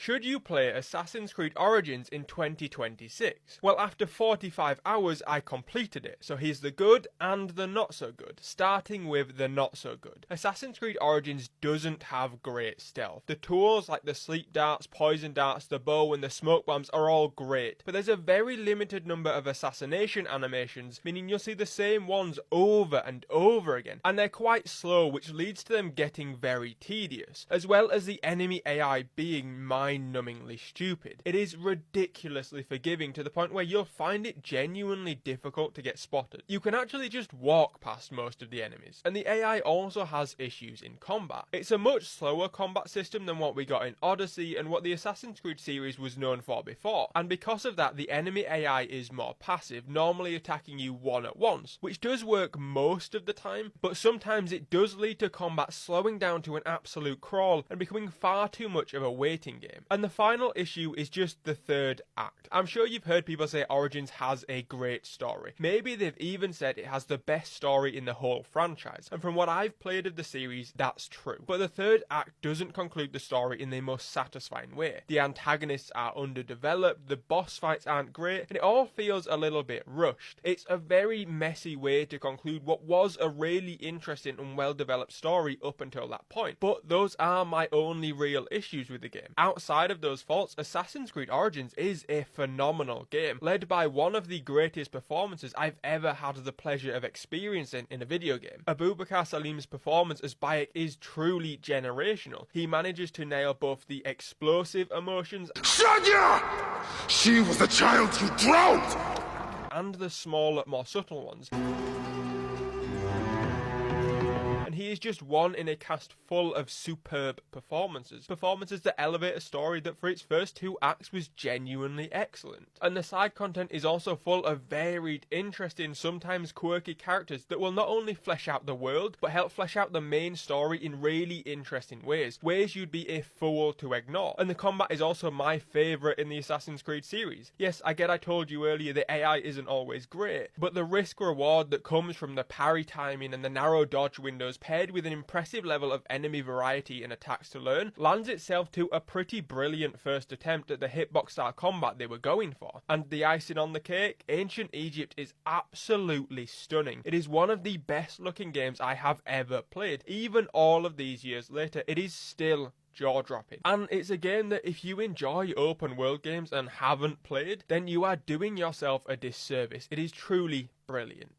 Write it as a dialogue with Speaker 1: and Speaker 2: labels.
Speaker 1: Should you play Assassin's Creed Origins in 2026? Well, after 45 hours I completed it, so here's the good and the not so good, starting with the not so good. Assassin's Creed Origins doesn't have great stealth. The tools like the sleep darts, poison darts, the bow and the smoke bombs are all great, but there's a very limited number of assassination animations, meaning you'll see the same ones over and over again, and they're quite slow, which leads to them getting very tedious, as well as the enemy AI being mind-numbingly stupid. It is ridiculously forgiving to the point where you'll find it genuinely difficult to get spotted. You can actually just walk past most of the enemies, and the AI also has issues in combat. It's a much slower combat system than what we got in Odyssey and what the Assassin's Creed series was known for before, and because of that the enemy AI is more passive, normally attacking you one at once, which does work most of the time, but sometimes it does lead to combat slowing down to an absolute crawl and becoming far too much of a waiting game. And the final issue is just the third act. I'm sure you've heard people say Origins has a great story. Maybe they've even said it has the best story in the whole franchise, and from what I've played of the series, that's true. But the third act doesn't conclude the story in the most satisfying way. The antagonists are underdeveloped, the boss fights aren't great, and it all feels a little bit rushed. It's a very messy way to conclude what was a really interesting and well-developed story up until that point. But those are my only real issues with the game. Outside of those faults, Assassin's Creed Origins is a phenomenal game, led by one of the greatest performances I've ever had the pleasure of experiencing in a video game. Abubakar Saleem's performance as Bayek is truly generational. He manages to nail both the explosive emotions
Speaker 2: Shanya! She was the child you drowned!
Speaker 1: And the smaller, more subtle ones. And he is just one in a cast full of superb performances. Performances that elevate a story that for its first two acts was genuinely excellent. And the side content is also full of varied, interesting, sometimes quirky characters that will not only flesh out the world, but help flesh out the main story in really interesting ways. Ways you'd be a fool to ignore. And the combat is also my favourite in the Assassin's Creed series. Yes, I get I told you earlier the AI isn't always great, but the risk-reward that comes from the parry timing and the narrow dodge windows paired with an impressive level of enemy variety and attacks to learn, lands itself to a pretty brilliant first attempt at the hitbox style combat they were going for. And the icing on the cake, Ancient Egypt is absolutely stunning. It is one of the best looking games I have ever played. Even all of these years later, it is still jaw-dropping. And it's a game that if you enjoy open world games and haven't played, then you are doing yourself a disservice. It is truly brilliant.